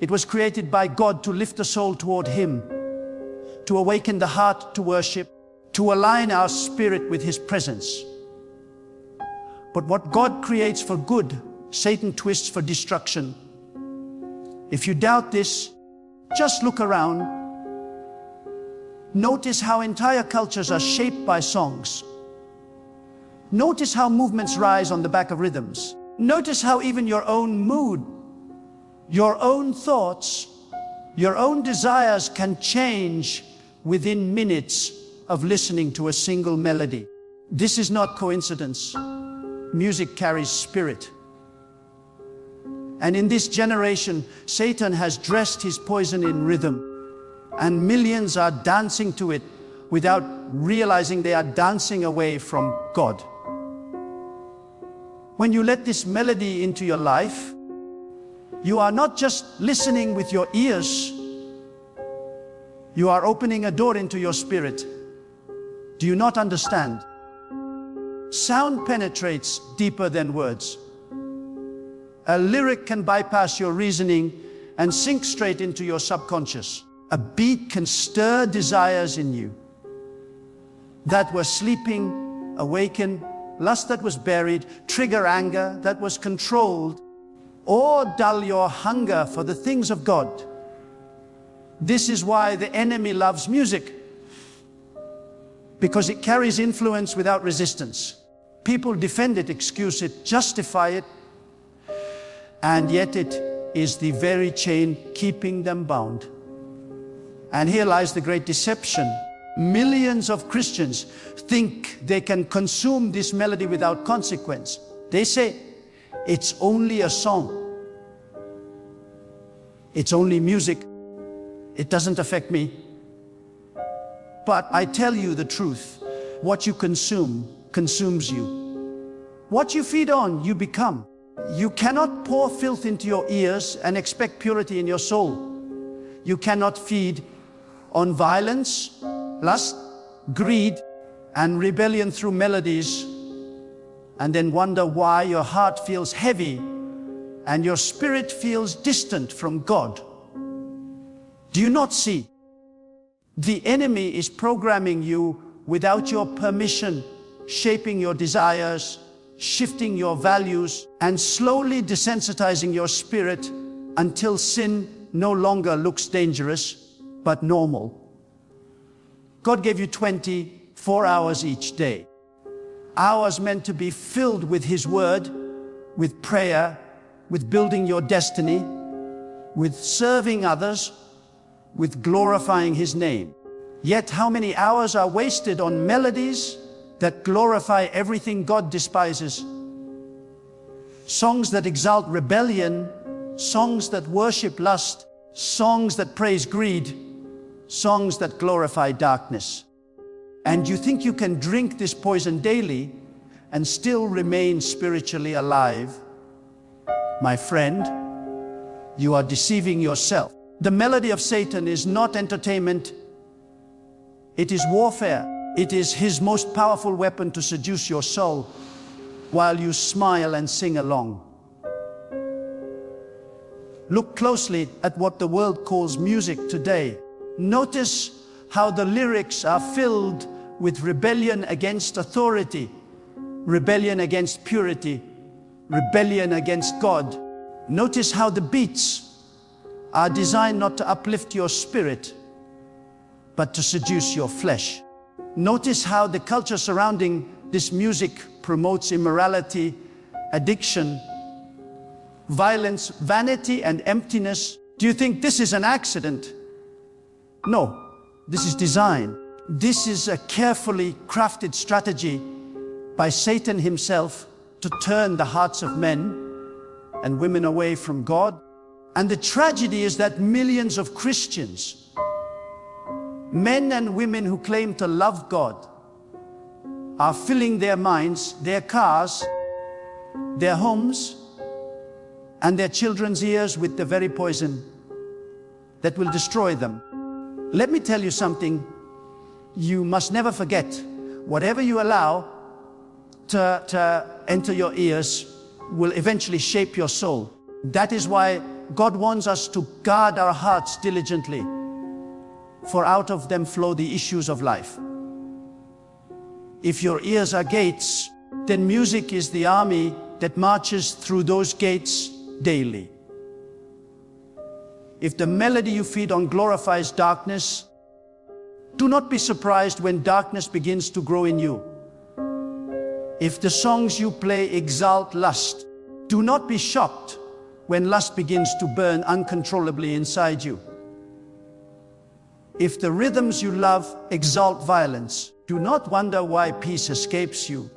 It was created by God to lift the soul toward Him, to awaken the heart to worship, to align our spirit with His presence. But what God creates for good, Satan twists for destruction. If you doubt this, just look around. Notice how entire cultures are shaped by songs. Notice how movements rise on the back of rhythms. Notice how even your own mood, your own thoughts, your own desires can change within minutes of listening to a single melody. This is not coincidence. Music carries spirit. And in this generation, Satan has dressed his poison in rhythm, and millions are dancing to it without realizing they are dancing away from God. When you let this melody into your life, you are not just listening with your ears, you are opening a door into your spirit. Do you not understand? Sound penetrates deeper than words. A lyric can bypass your reasoning and sink straight into your subconscious. A beat can stir desires in you that were sleeping, awaken, lust that was buried, trigger anger that was controlled, or dull your hunger for the things of God. This is why the enemy loves music, because it carries influence without resistance. People defend it, excuse it, justify it, and yet it is the very chain keeping them bound. And here lies the great deception. Millions of Christians think they can consume this melody without consequence. They say, it's only a song. It's only music. It doesn't affect me. But I tell you the truth. What you consume consumes you. What you feed on, you become. You cannot pour filth into your ears and expect purity in your soul. You cannot feed on violence, lust, greed, and rebellion through melodies, and then wonder why your heart feels heavy and your spirit feels distant from God. Do you not see? The enemy is programming you without your permission, shaping your desires, shifting your values, and slowly desensitizing your spirit until sin no longer looks dangerous, but normal. God gave you 24 hours each day. Hours meant to be filled with His Word, with prayer, with building your destiny, with serving others, with glorifying His name. Yet how many hours are wasted on melodies that glorify everything God despises? Songs that exalt rebellion, songs that worship lust, songs that praise greed, songs that glorify darkness. And you think you can drink this poison daily and still remain spiritually alive? My friend, you are deceiving yourself. The melody of Satan is not entertainment. It is warfare. It is his most powerful weapon to seduce your soul while you smile and sing along. Look closely at what the world calls music today. Notice how the lyrics are filled with rebellion against authority, rebellion against purity, rebellion against God. Notice how the beats are designed not to uplift your spirit, but to seduce your flesh. Notice how the culture surrounding this music promotes immorality, addiction, violence, vanity, and emptiness. Do you think this is an accident? No, this is design. This is a carefully crafted strategy by Satan himself to turn the hearts of men and women away from God. And the tragedy is that millions of Christians, men and women who claim to love God, are filling their minds, their cars, their homes, and their children's ears with the very poison that will destroy them. Let me tell you something you must never forget. Whatever you allow to enter your ears will eventually shape your soul. That is why God wants us to guard our hearts diligently, for out of them flow the issues of life. If your ears are gates, then music is the army that marches through those gates daily. If the melody you feed on glorifies darkness, do not be surprised when darkness begins to grow in you. If the songs you play exalt lust, do not be shocked when lust begins to burn uncontrollably inside you. If the rhythms you love exalt violence, do not wonder why peace escapes you.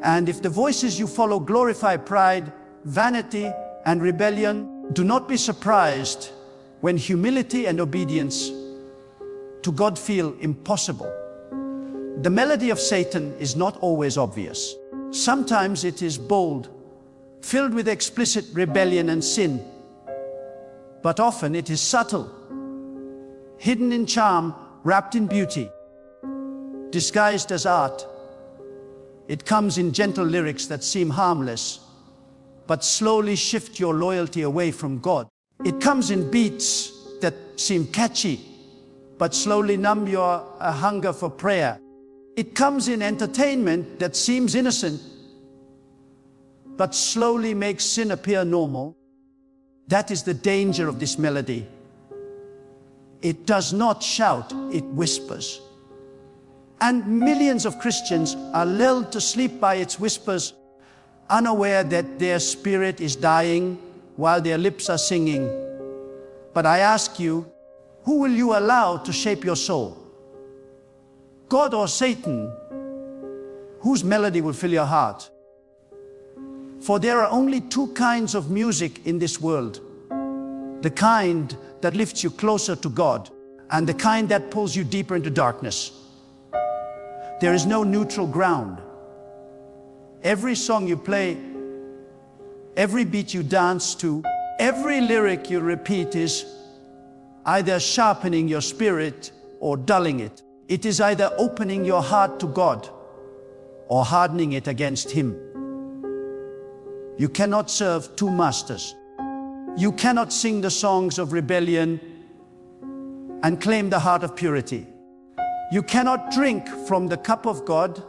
And if the voices you follow glorify pride, vanity, and rebellion, do not be surprised when humility and obedience to God feel impossible. The melody of Satan is not always obvious. Sometimes it is bold, filled with explicit rebellion and sin. But often it is subtle, hidden in charm, wrapped in beauty, disguised as art. It comes in gentle lyrics that seem harmless, but slowly shift your loyalty away from God. It comes in beats that seem catchy, but slowly numb your hunger for prayer. It comes in entertainment that seems innocent, but slowly makes sin appear normal. That is the danger of this melody. It does not shout, it whispers. And millions of Christians are lulled to sleep by its whispers, unaware that their spirit is dying while their lips are singing. But I ask you, who will you allow to shape your soul? God or Satan? Whose melody will fill your heart? For there are only two kinds of music in this world. The kind that lifts you closer to God, and the kind that pulls you deeper into darkness. There is no neutral ground. Every song you play, every beat you dance to, every lyric you repeat is either sharpening your spirit or dulling it. It is either opening your heart to God or hardening it against Him. You cannot serve two masters. You cannot sing the songs of rebellion and claim the heart of purity. You cannot drink from the cup of God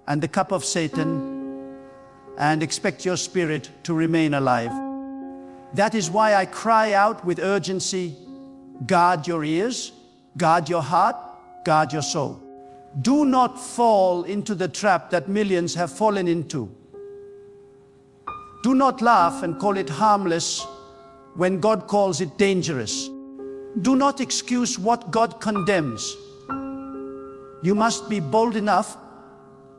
and the cup of Satan and expect your spirit to remain alive. That is why I cry out with urgency, guard your ears, guard your heart, guard your soul. Do not fall into the trap that millions have fallen into. Do not laugh and call it harmless when God calls it dangerous. Do not excuse what God condemns. You must be bold enough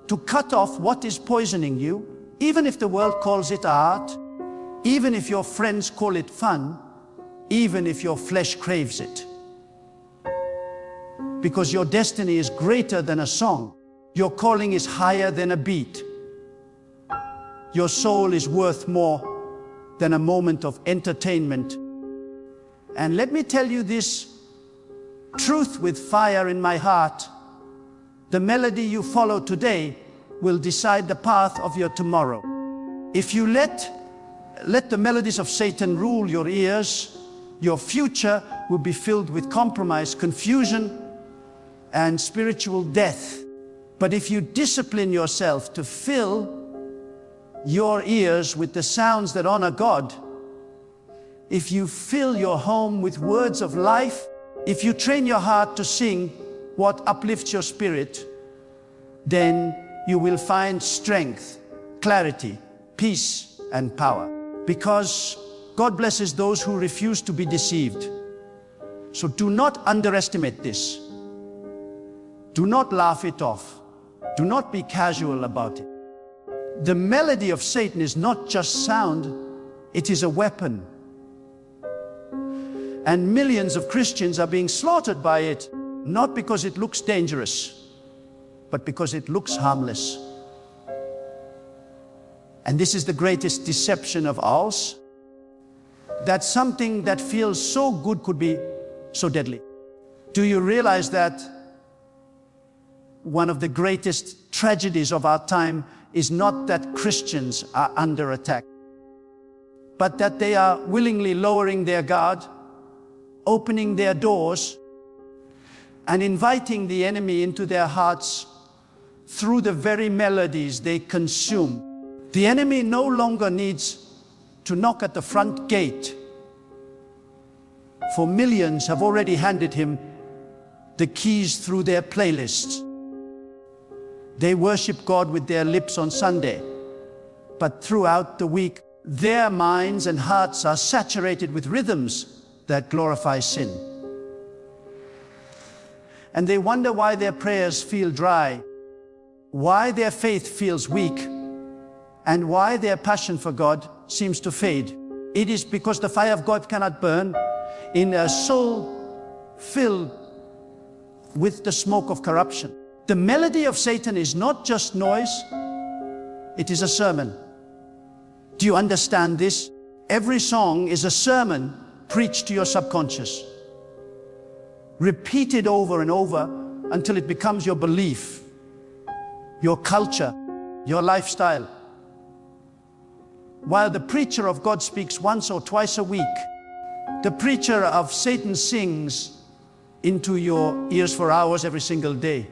to cut off what is poisoning you, even if the world calls it art, even if your friends call it fun, even if your flesh craves it. Because your destiny is greater than a song. Your calling is higher than a beat. Your soul is worth more than a moment of entertainment. And let me tell you this truth with fire in my heart. The melody you follow today will decide the path of your tomorrow. If you let the melodies of Satan rule your ears, your future will be filled with compromise, confusion, and spiritual death. But if you discipline yourself to fill your ears with the sounds that honor God, if you fill your home with words of life, if you train your heart to sing what uplifts your spirit, then you will find strength, clarity, peace, and power. Because God blesses those who refuse to be deceived. So do not underestimate this. Do not laugh it off. Do not be casual about it. The melody of Satan is not just sound, it is a weapon. And millions of Christians are being slaughtered by it, not because it looks dangerous, but because it looks harmless. And this is the greatest deception of ours, that something that feels so good could be so deadly. Do you realize that one of the greatest tragedies of our time is not that Christians are under attack, but that they are willingly lowering their guard, opening their doors, and inviting the enemy into their hearts through the very melodies they consume. The enemy no longer needs to knock at the front gate, for millions have already handed him the keys through their playlists. They worship God with their lips on Sunday, but throughout the week, their minds and hearts are saturated with rhythms that glorify sin. And they wonder why their prayers feel dry, why their faith feels weak, and why their passion for God seems to fade. It is because the fire of God cannot burn in a soul filled with the smoke of corruption. The melody of Satan is not just noise, it is a sermon. Do you understand this? Every song is a sermon preached to your subconscious, repeated over and over until it becomes your belief, your culture, your lifestyle. While the preacher of God speaks once or twice a week, the preacher of Satan sings into your ears for hours every single day.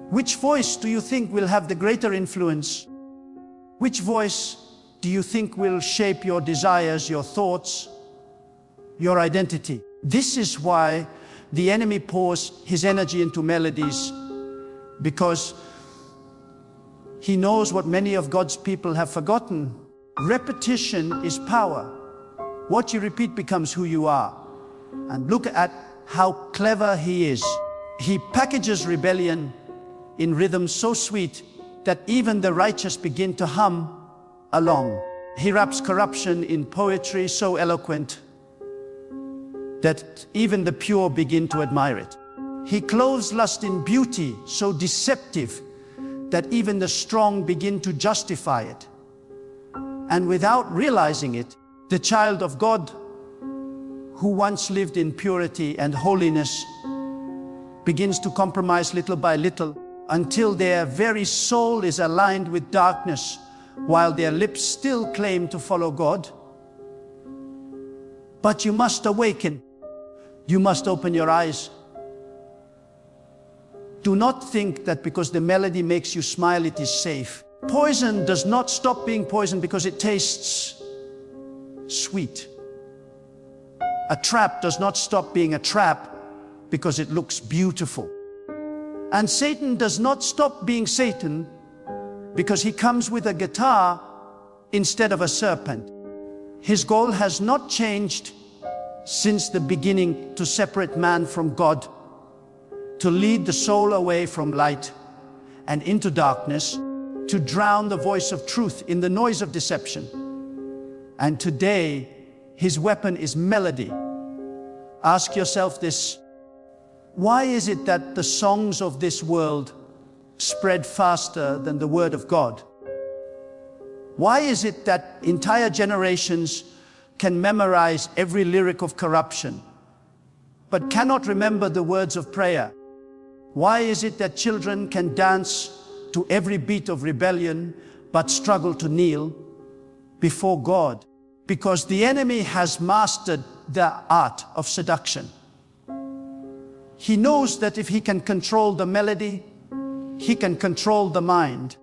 Which voice do you think will have the greater influence? Which voice do you think will shape your desires, your thoughts, your identity? This is why the enemy pours his energy into melodies, because he knows what many of God's people have forgotten. Repetition is power. What you repeat becomes who you are. And look at how clever he is. He packages rebellion in rhythms so sweet that even the righteous begin to hum along. He wraps corruption in poetry so eloquent that even the pure begin to admire it. He clothes lust in beauty so deceptive that even the strong begin to justify it. And without realizing it, the child of God, who once lived in purity and holiness, begins to compromise little by little until their very soul is aligned with darkness, while their lips still claim to follow God. But you must awaken. You must open your eyes. Do not think that because the melody makes you smile, it is safe. Poison does not stop being poison because it tastes sweet. A trap does not stop being a trap because it looks beautiful. And Satan does not stop being Satan because he comes with a guitar instead of a serpent. His goal has not changed since the beginning: to separate man from God, to lead the soul away from light and into darkness, to drown the voice of truth in the noise of deception. And today, his weapon is melody. Ask yourself this: why is it that the songs of this world spread faster than the word of God? Why is it that entire generations can memorize every lyric of corruption, but cannot remember the words of prayer? Why is it that children can dance to every beat of rebellion, but struggle to kneel before God? Because the enemy has mastered the art of seduction. He knows that if he can control the melody, he can control the mind.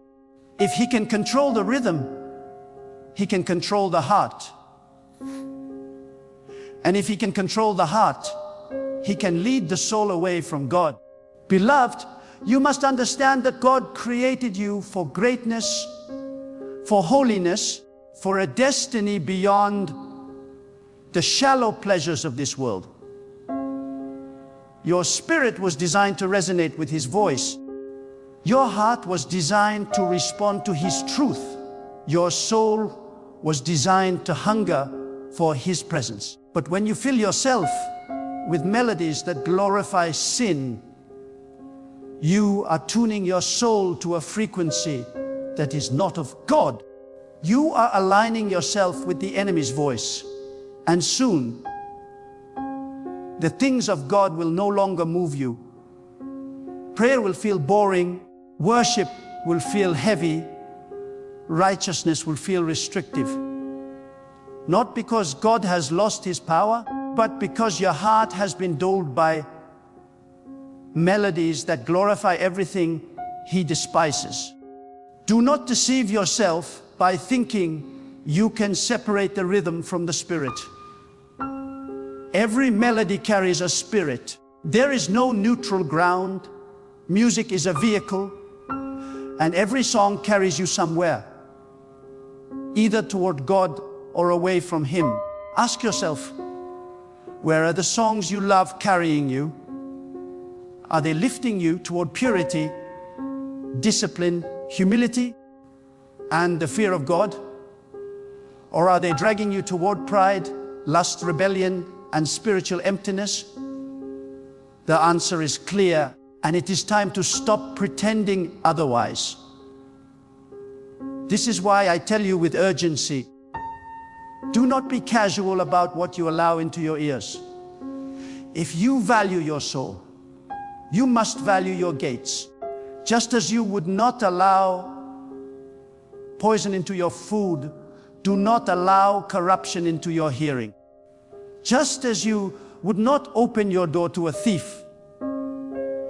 If he can control the rhythm, he can control the heart. And if he can control the heart, he can lead the soul away from God. Beloved, you must understand that God created you for greatness, for holiness, for a destiny beyond the shallow pleasures of this world. Your spirit was designed to resonate with his voice. Your heart was designed to respond to his truth. Your soul was designed to hunger for his presence. But when you fill yourself with melodies that glorify sin, you are tuning your soul to a frequency that is not of God. You are aligning yourself with the enemy's voice. And soon, the things of God will no longer move you. Prayer will feel boring. Worship will feel heavy. righteousness will feel restrictive. Not because God has lost his power, but because your heart has been dulled by melodies that glorify everything he despises. Do not deceive yourself by thinking you can separate the rhythm from the spirit. Every melody carries a spirit. There is no neutral ground. Music is a vehicle, and every song carries you somewhere, either toward God or away from him. Ask yourself, where are the songs you love carrying you? Are they lifting you toward purity, discipline, humility, and the fear of God? Or are they dragging you toward pride, lust, rebellion, and spiritual emptiness? The answer is clear, and it is time to stop pretending otherwise. This is why I tell you with urgency, do not be casual about what you allow into your ears. If you value your soul, you must value your gates. Just as you would not allow poison into your food, do not allow corruption into your hearing. Just as you would not open your door to a thief,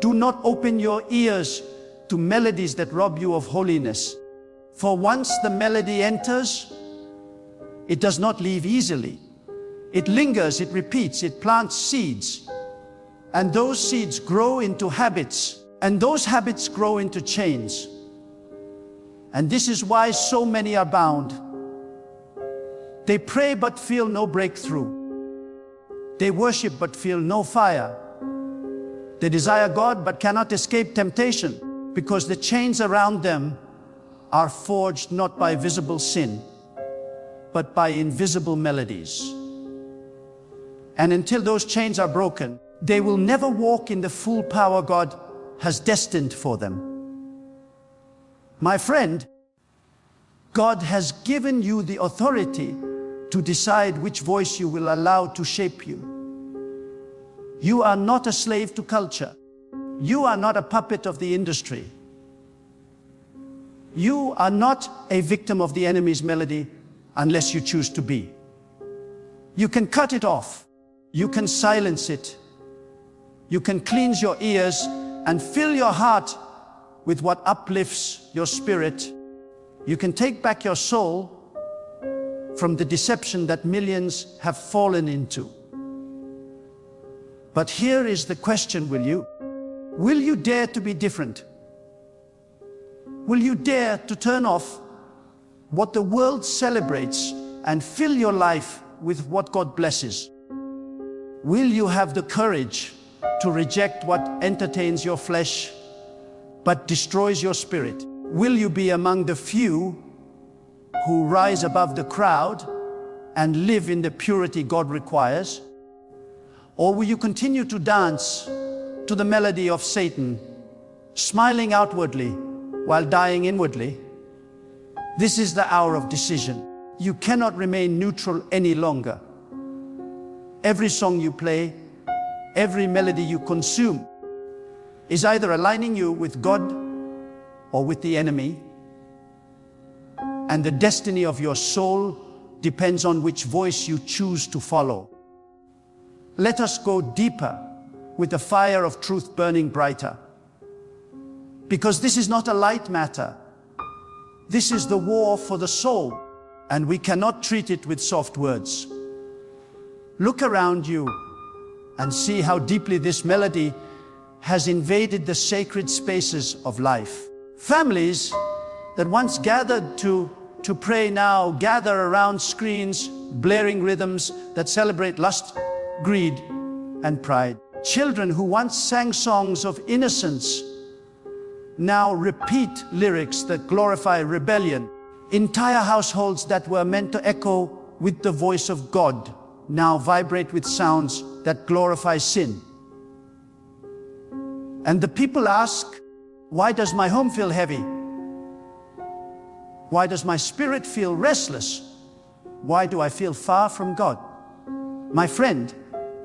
do not open your ears to melodies that rob you of holiness. For once the melody enters, it does not leave easily. It lingers, it repeats, it plants seeds. And those seeds grow into habits, and those habits grow into chains. And this is why so many are bound. They pray but feel no breakthrough. They worship but feel no fire. They desire God but cannot escape temptation, because the chains around them are forged not by visible sin, but by invisible melodies. And until those chains are broken, they will never walk in the full power God has destined for them. My friend, God has given you the authority to decide which voice you will allow to shape you. You are not a slave to culture. You are not a puppet of the industry. You are not a victim of the enemy's melody unless you choose to be. You can cut it off. You can silence it. You can cleanse your ears and fill your heart with what uplifts your spirit. You can take back your soul from the deception that millions have fallen into. But here is the question, will you? Will you dare to be different? Will you dare to turn off what the world celebrates and fill your life with what God blesses? Will you have the courage to reject what entertains your flesh but destroys your spirit? Will you be among the few who rise above the crowd and live in the purity God requires? Or will you continue to dance to the melody of Satan, smiling outwardly while dying inwardly? This is the hour of decision. You cannot remain neutral any longer. Every song you play, every melody you consume is either aligning you with God or with the enemy. And the destiny of your soul depends on which voice you choose to follow. Let us go deeper with the fire of truth burning brighter. Because this is not a light matter. This is the war for the soul, and we cannot treat it with soft words. Look around you and see how deeply this melody has invaded the sacred spaces of life. Families that once gathered to pray now gather around screens, blaring rhythms that celebrate lust, greed, and pride. Children who once sang songs of innocence now repeat lyrics that glorify rebellion. Entire households that were meant to echo with the voice of God now vibrate with sounds that glorify sin. And the people ask, why does my home feel heavy? Why does my spirit feel restless? Why do I feel far from God? My friend,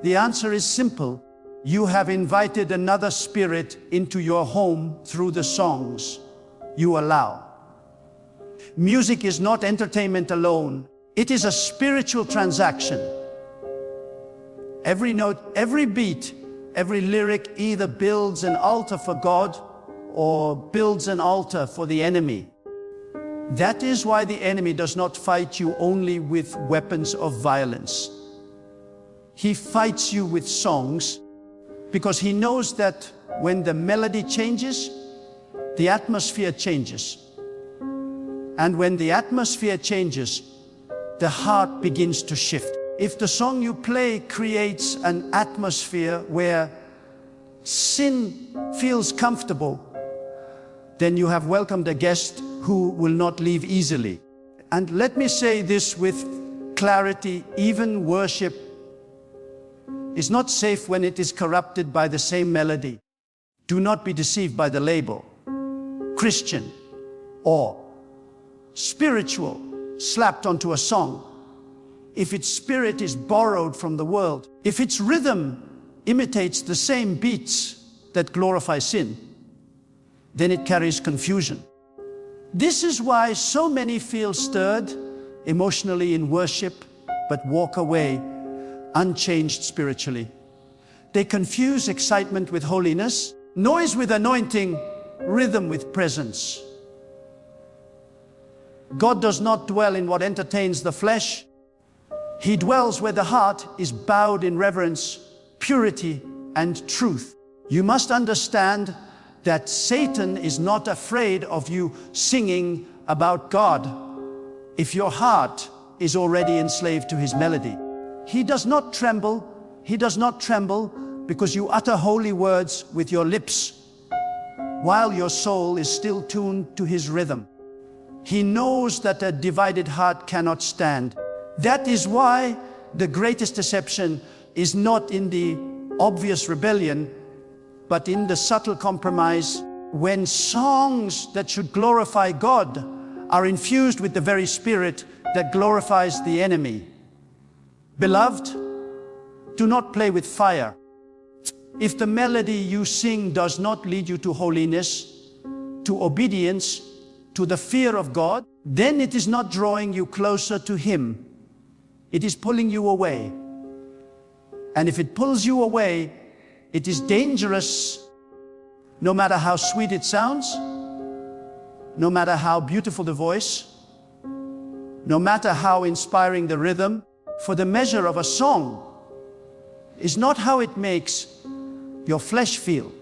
the answer is simple. You have invited another spirit into your home through the songs you allow. Music is not entertainment alone. It is a spiritual transaction. Every note, every beat, every lyric either builds an altar for God or builds an altar for the enemy. That is why the enemy does not fight you only with weapons of violence. He fights you with songs because he knows that when the melody changes, the atmosphere changes. And when the atmosphere changes, the heart begins to shift. If the song you play creates an atmosphere where sin feels comfortable, then you have welcomed a guest who will not leave easily. And let me say this with clarity, even worship is not safe when it is corrupted by the same melody. Do not be deceived by the label Christian or spiritual slapped onto a song. If its spirit is borrowed from the world, if its rhythm imitates the same beats that glorify sin, then it carries confusion. This is why so many feel stirred emotionally in worship, but walk away unchanged spiritually. They confuse excitement with holiness, noise with anointing, rhythm with presence. God does not dwell in what entertains the flesh. He dwells where the heart is bowed in reverence, purity, and truth. You must understand that Satan is not afraid of you singing about God if your heart is already enslaved to his melody. He does not tremble because you utter holy words with your lips while your soul is still tuned to his rhythm. He knows that a divided heart cannot stand. That is why the greatest deception is not in the obvious rebellion, but in the subtle compromise when songs that should glorify God are infused with the very spirit that glorifies the enemy. Beloved, do not play with fire. If the melody you sing does not lead you to holiness, to obedience, to the fear of God, then it is not drawing you closer to Him. It is pulling you away. And if it pulls you away, it is dangerous, no matter how sweet it sounds, no matter how beautiful the voice, no matter how inspiring the rhythm, for the measure of a song is not how it makes your flesh feel,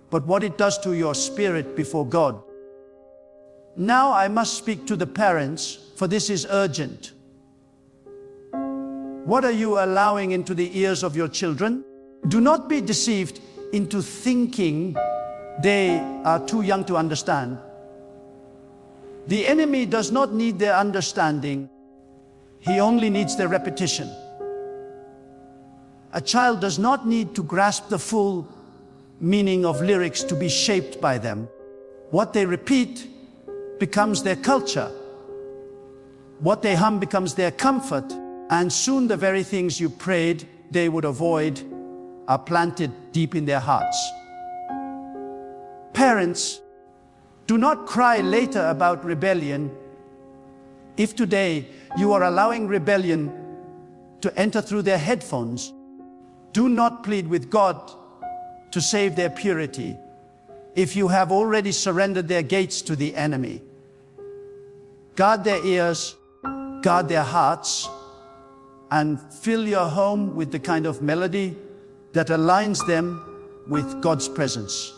but what it does to your spirit before God. Now I must speak to the parents, for this is urgent. What are you allowing into the ears of your children? Do not be deceived into thinking they are too young to understand. The enemy does not need their understanding. He only needs their repetition. A child does not need to grasp the full meaning of lyrics to be shaped by them. What they repeat becomes their culture. What they hum becomes their comfort. And soon the very things you prayed they would avoid are planted deep in their hearts. Parents, do not cry later about rebellion. If today you are allowing rebellion to enter through their headphones, do not plead with God to save their purity if you have already surrendered their gates to the enemy. Guard their ears, guard their hearts, and fill your home with the kind of melody that aligns them with God's presence.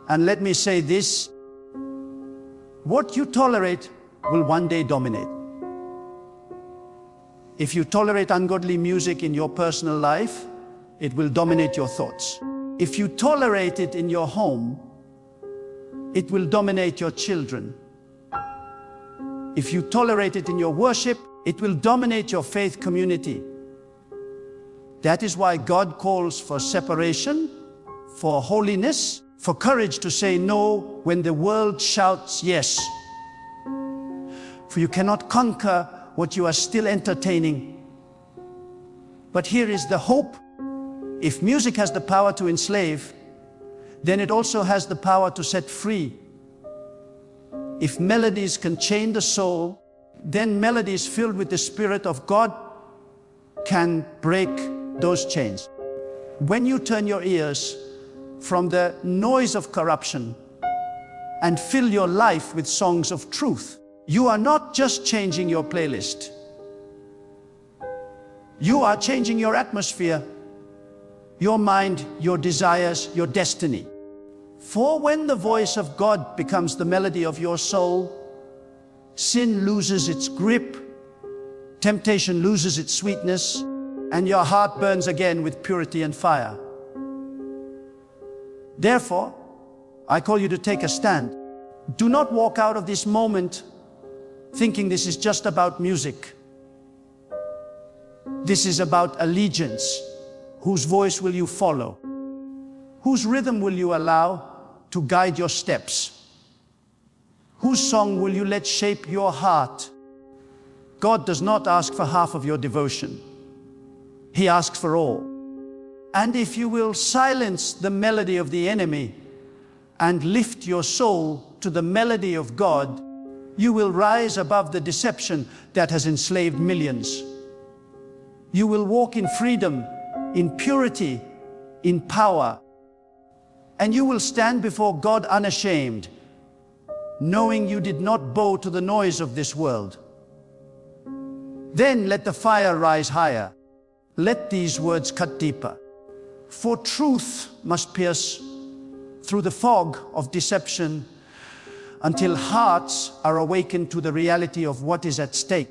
And let me say this, what you tolerate will one day dominate. If you tolerate ungodly music in your personal life, it will dominate your thoughts. If you tolerate it in your home, it will dominate your children. If you tolerate it in your worship, it will dominate your faith community. That is why God calls for separation, for holiness, for courage to say no when the world shouts yes. For you cannot conquer what you are still entertaining. But here is the hope. If music has the power to enslave, then it also has the power to set free. If melodies can chain the soul, then melodies filled with the Spirit of God can break those chains. When you turn your ears from the noise of corruption and fill your life with songs of truth, you are not just changing your playlist. You are changing your atmosphere, your mind, your desires, your destiny. For when the voice of God becomes the melody of your soul, sin loses its grip, temptation loses its sweetness, and your heart burns again with purity and fire. Therefore, I call you to take a stand. Do not walk out of this moment thinking this is just about music. This is about allegiance. Whose voice will you follow? Whose rhythm will you allow to guide your steps? Whose song will you let shape your heart? God does not ask for half of your devotion. He asks for all. And if you will silence the melody of the enemy and lift your soul to the melody of God, you will rise above the deception that has enslaved millions. You will walk in freedom, in purity, in power. And you will stand before God unashamed, knowing you did not bow to the noise of this world. Then let the fire rise higher. Let these words cut deeper. For truth must pierce through the fog of deception until hearts are awakened to the reality of what is at stake.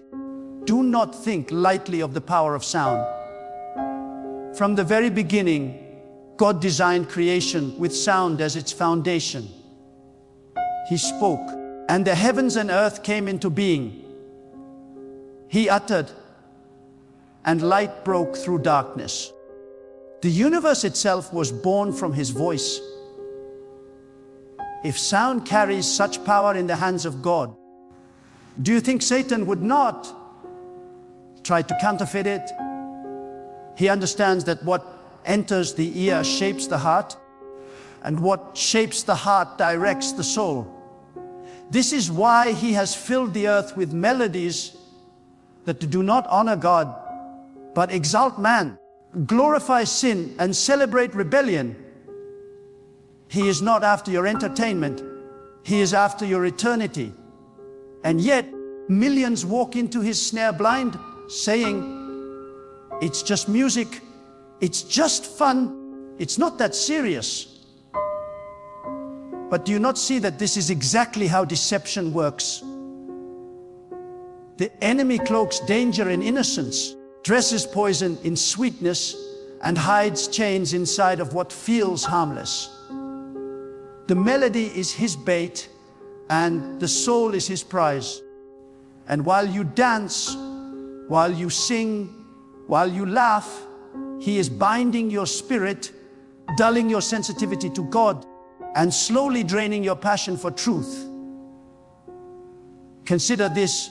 Do not think lightly of the power of sound. From the very beginning, God designed creation with sound as its foundation. He spoke, and the heavens and earth came into being. He uttered, and light broke through darkness. The universe itself was born from His voice. If sound carries such power in the hands of God, do you think Satan would not try to counterfeit it? He understands that what enters the ear shapes the heart, and what shapes the heart directs the soul. This is why He has filled the earth with melodies that do not honor God, but exalt man, glorify sin, and celebrate rebellion. He is not after your entertainment. He is after your eternity. And yet, millions walk into His snare blind, saying, it's just music, it's just fun, it's not that serious. But do you not see that this is exactly how deception works? The enemy cloaks danger in innocence, dresses poison in sweetness, and hides chains inside of what feels harmless. The melody is his bait, and the soul is his prize. And while you dance, while you sing, while you laugh, he is binding your spirit, dulling your sensitivity to God, and slowly draining your passion for truth. Consider this.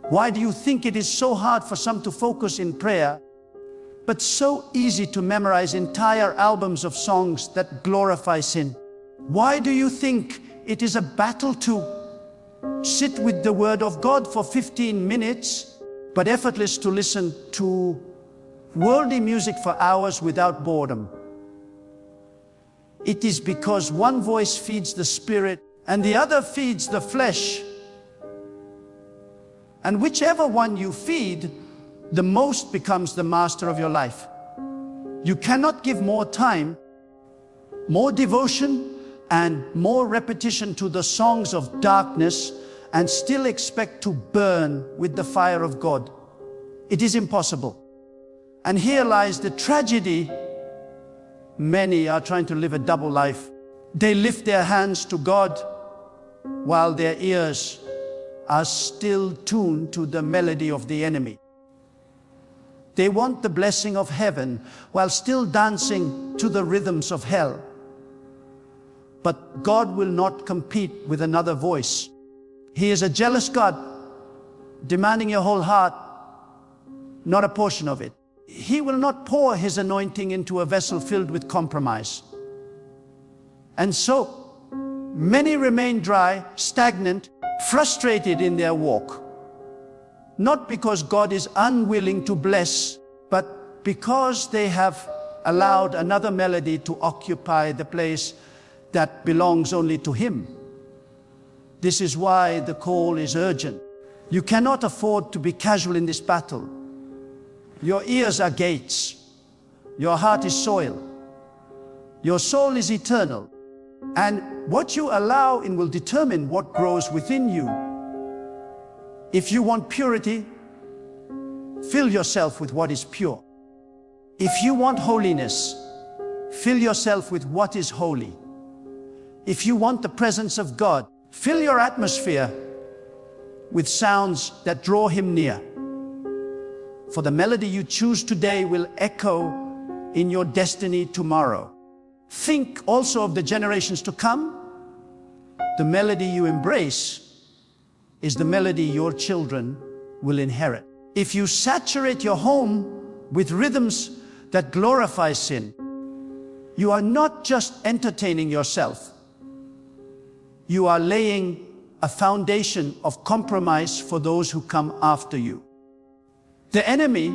Why do you think it is so hard for some to focus in prayer, but so easy to memorize entire albums of songs that glorify sin? Why do you think it is a battle to sit with the Word of God for 15 minutes, but effortless to listen to worldly music for hours without boredom? It is because one voice feeds the spirit and the other feeds the flesh. And whichever one you feed, the most becomes the master of your life. You cannot give more time, more devotion, and more repetition to the songs of darkness and still expect to burn with the fire of God. It is impossible. And here lies the tragedy. Many are trying to live a double life. They lift their hands to God while their ears are still tuned to the melody of the enemy. They want the blessing of heaven while still dancing to the rhythms of hell. But God will not compete with another voice. He is a jealous God, demanding your whole heart, not a portion of it. He will not pour His anointing into a vessel filled with compromise. And so, Many remain dry, stagnant, frustrated in their walk. Not because God is unwilling to bless, but because they have allowed another melody to occupy the place that belongs only to Him. This is why the call is urgent. You cannot afford to be casual in this battle. Your ears are gates. Your heart is soil. Your soul is eternal. And what you allow in will determine what grows within you. If you want purity, fill yourself with what is pure. If you want holiness, fill yourself with what is holy. If you want the presence of God, fill your atmosphere with sounds that draw Him near. For the melody you choose today will echo in your destiny tomorrow. Think also of the generations to come. The melody you embrace is the melody your children will inherit. If you saturate your home with rhythms that glorify sin, you are not just entertaining yourself. You are laying a foundation of compromise for those who come after you. The enemy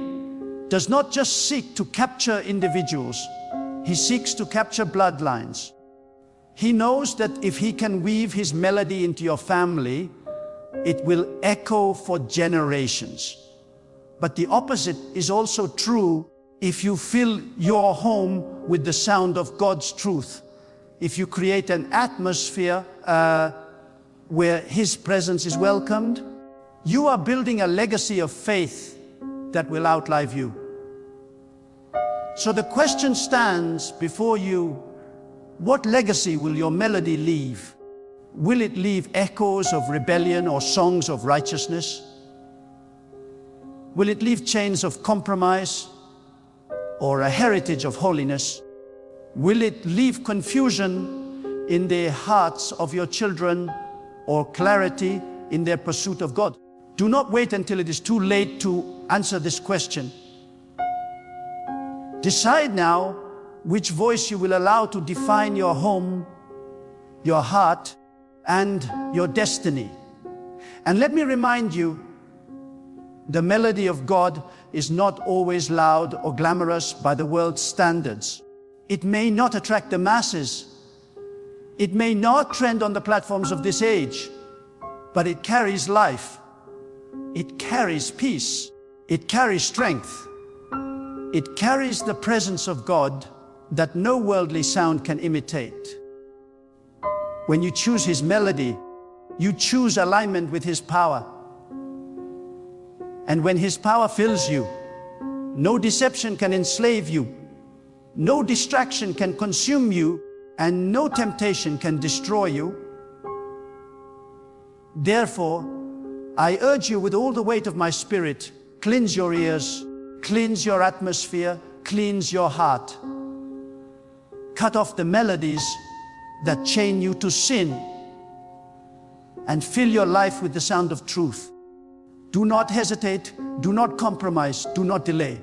does not just seek to capture individuals. He seeks to capture bloodlines. He knows that if he can weave his melody into your family, it will echo for generations. But the opposite is also true if you fill your home with the sound of God's truth. If you create an atmosphere where His presence is welcomed, you are building a legacy of faith that will outlive you. So the question stands before you: what legacy will your melody leave? Will it leave echoes of rebellion or songs of righteousness? Will it leave chains of compromise or a heritage of holiness? Will it leave confusion in the hearts of your children or clarity in their pursuit of God? Do not wait until it is too late to answer this question. Decide now which voice you will allow to define your home, your heart, and your destiny. And let me remind you, the melody of God is not always loud or glamorous by the world's standards. It may not attract the masses. It may not trend on the platforms of this age, but it carries life. It carries peace. It carries strength. It carries the presence of God that no worldly sound can imitate. When you choose His melody, you choose alignment with His power. And when His power fills you, no deception can enslave you, no distraction can consume you, and no temptation can destroy you. Therefore, I urge you with all the weight of my spirit, cleanse your ears, cleanse your atmosphere, cleanse your heart. Cut off the melodies that chain you to sin and fill your life with the sound of truth. Do not hesitate, do not compromise, do not delay.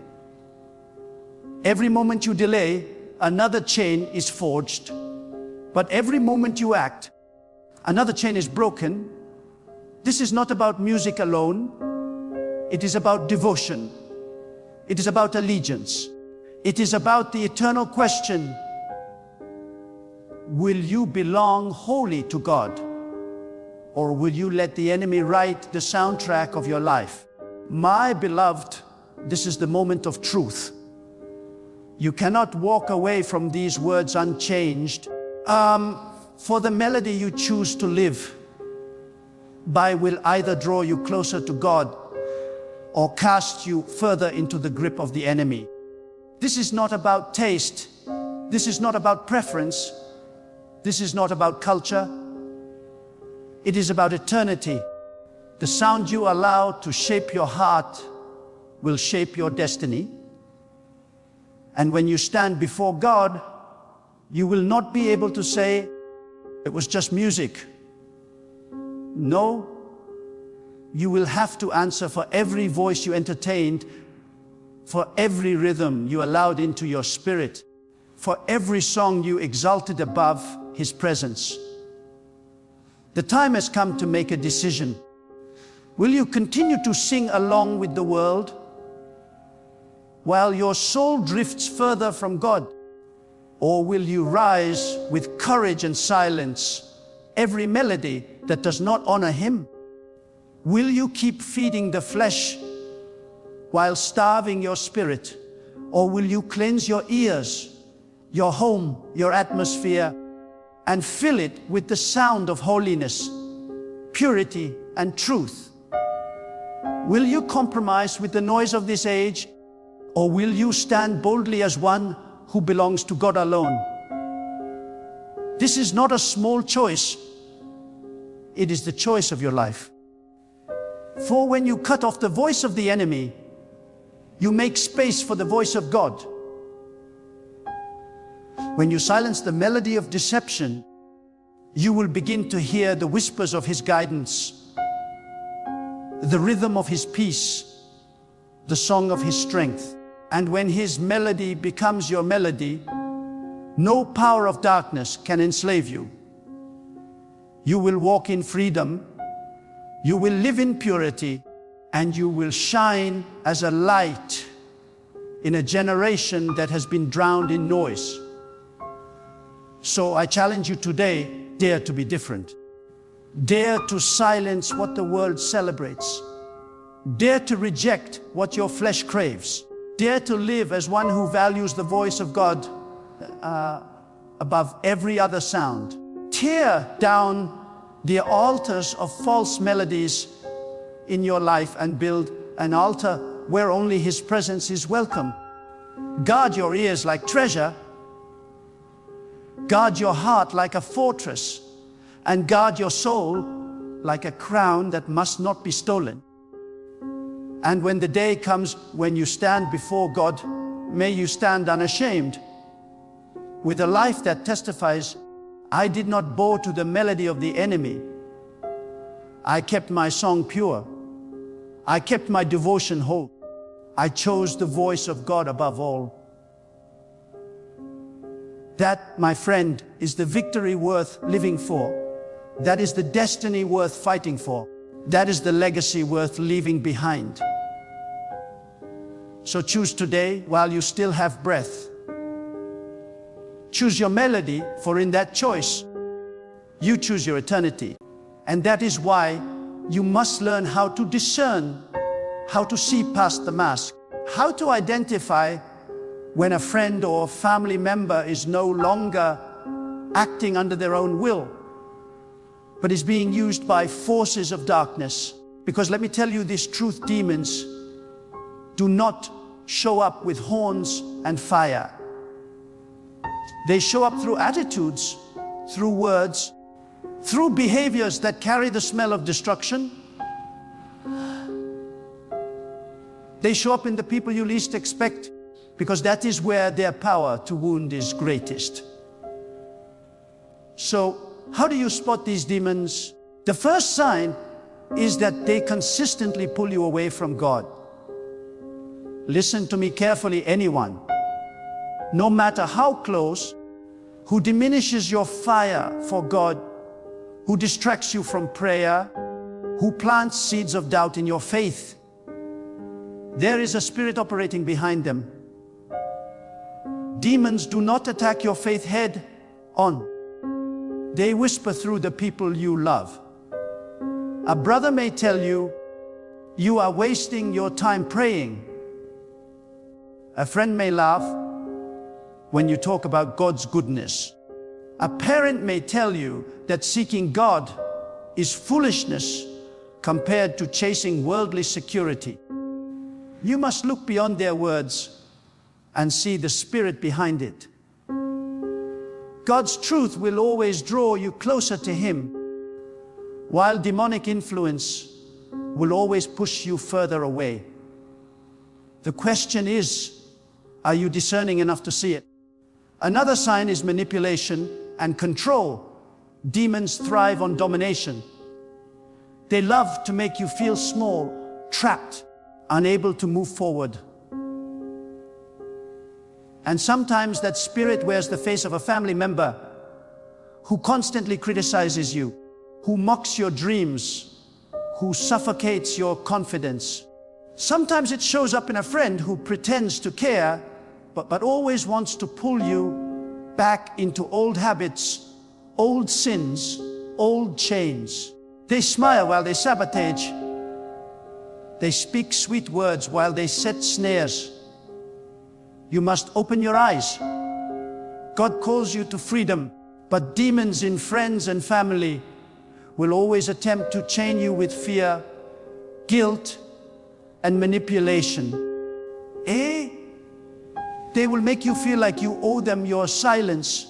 Every moment you delay, another chain is forged. But every moment you act, another chain is broken. This is not about music alone. It is about devotion. It is about allegiance. It is about the eternal question: will you belong wholly to God? Or will you let the enemy write the soundtrack of your life? My beloved, this is the moment of truth. You cannot walk away from these words unchanged. For the melody you choose to live by will either draw you closer to God or cast you further into the grip of the enemy. This is not about taste. This is not about preference. This is not about culture. It is about eternity. The sound you allow to shape your heart will shape your destiny. And when you stand before God, you will not be able to say, it was just music. No, you will have to answer for every voice you entertained, for every rhythm you allowed into your spirit, for every song you exalted above His presence. The time has come to make a decision. Will you continue to sing along with the world while your soul drifts further from God? Or will you rise with courage and silence every melody that does not honor Him? Will you keep feeding the flesh while starving your spirit? Or will you cleanse your ears, your home, your atmosphere, and fill it with the sound of holiness, purity, and truth? Will you compromise with the noise of this age, or will you stand boldly as one who belongs to God alone? This is not a small choice. It is the choice of your life. For when you cut off the voice of the enemy, you make space for the voice of God. When you silence the melody of deception, you will begin to hear the whispers of His guidance, the rhythm of His peace, the song of His strength. And when His melody becomes your melody, no power of darkness can enslave you. You will walk in freedom, you will live in purity, and you will shine as a light in a generation that has been drowned in noise. So I challenge you today, dare to be different. Dare to silence what the world celebrates. Dare to reject what your flesh craves. Dare to live as one who values the voice of God above every other sound. Tear down the altars of false melodies in your life and build an altar where only His presence is welcome. Guard your ears like treasure. Guard your heart like a fortress. And guard your soul like a crown that must not be stolen. And when the day comes when you stand before God, may you stand unashamed, with a life that testifies, I did not bow to the melody of the enemy. I kept my song pure. I kept my devotion whole. I chose the voice of God above all. That, my friend, is the victory worth living for. That is the destiny worth fighting for. That is the legacy worth leaving behind. So choose today while you still have breath. Choose your melody, for in that choice, you choose your eternity. And that is why you must learn how to discern, how to see past the mask, how to identify when a friend or family member is no longer acting under their own will, but is being used by forces of darkness. Because let me tell you this truth, demons do not show up with horns and fire. They show up through attitudes, through words, through behaviors that carry the smell of destruction. They show up in the people you least expect, because that is where their power to wound is greatest. So, how do you spot these demons? The first sign is that they consistently pull you away from God. Listen to me carefully, anyone, no matter how close, who diminishes your fire for God, who distracts you from prayer, who plants seeds of doubt in your faith, there is a spirit operating behind them. Demons do not attack your faith head on. They whisper through the people you love. A brother may tell you, you are wasting your time praying. A friend may laugh when you talk about God's goodness. A parent may tell you that seeking God is foolishness compared to chasing worldly security. You must look beyond their words and see the spirit behind it. God's truth will always draw you closer to Him, while demonic influence will always push you further away. The question is, are you discerning enough to see it? Another sign is manipulation and control. Demons thrive on domination. They love to make you feel small, trapped, unable to move forward. And sometimes that spirit wears the face of a family member who constantly criticizes you, who mocks your dreams, who suffocates your confidence. Sometimes it shows up in a friend who pretends to care, but always wants to pull you back into old habits, old sins, old chains. They smile while they sabotage. They speak sweet words while they set snares. You must open your eyes. God calls you to freedom, but demons in friends and family will always attempt to chain you with fear, guilt, and manipulation. They will make you feel like you owe them your silence,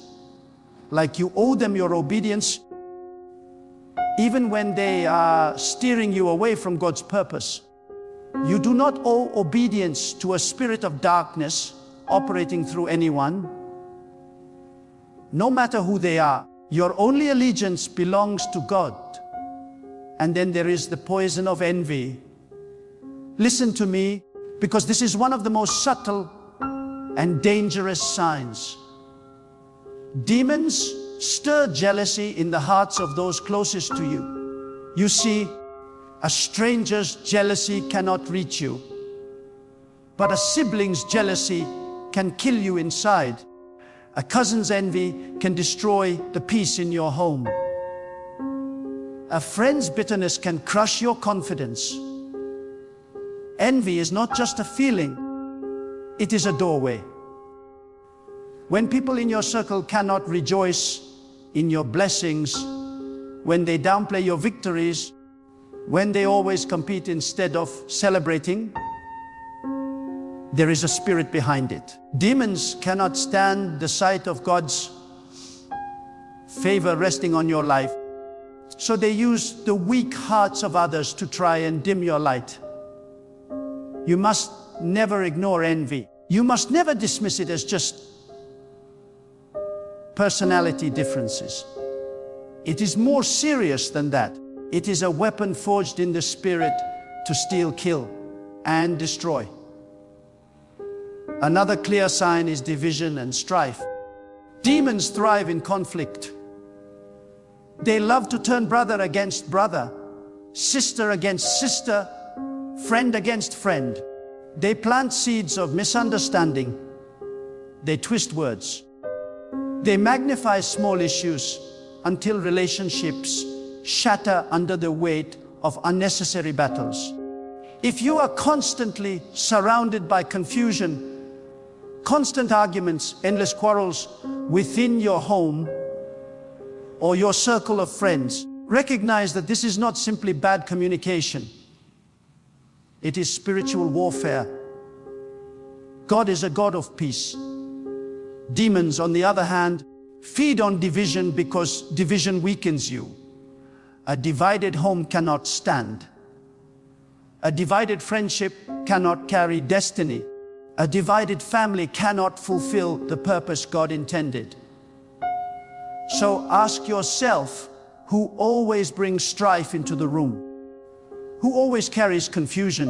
like you owe them your obedience, even when they are steering you away from God's purpose. You do not owe obedience to a spirit of darkness operating through anyone. No matter who they are, your only allegiance belongs to God. And then there is the poison of envy. Listen to me, because this is one of the most subtle and dangerous signs. Demons stir jealousy in the hearts of those closest to you. You see, a stranger's jealousy cannot reach you, but a sibling's jealousy can kill you inside. A cousin's envy can destroy the peace in your home. A friend's bitterness can crush your confidence. Envy is not just a feeling, it is a doorway. When people in your circle cannot rejoice in your blessings, when they downplay your victories, when they always compete instead of celebrating, there is a spirit behind it. Demons cannot stand the sight of God's favor resting on your life, so they use the weak hearts of others to try and dim your light. You must never ignore envy. You must never dismiss it as just personality differences. It is more serious than that. It is a weapon forged in the spirit to steal, kill, and destroy. Another clear sign is division and strife. Demons thrive in conflict. They love to turn brother against brother, sister against sister, friend against friend. They plant seeds of misunderstanding. They twist words. They magnify small issues until relationships shatter under the weight of unnecessary battles. If you are constantly surrounded by confusion, constant arguments, endless quarrels within your home or your circle of friends, recognize that this is not simply bad communication. It is spiritual warfare. God is a God of peace. Demons, on the other hand, feed on division because division weakens you. A divided home cannot stand. A divided friendship cannot carry destiny. A divided family cannot fulfill the purpose God intended. So ask yourself, who always brings strife into the room? Who always carries confusion?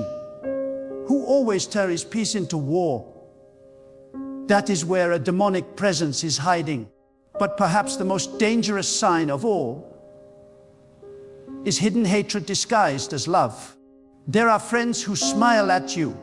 Who always carries peace into war? That is where a demonic presence is hiding. But perhaps the most dangerous sign of all is hidden hatred disguised as love. There are friends who smile at you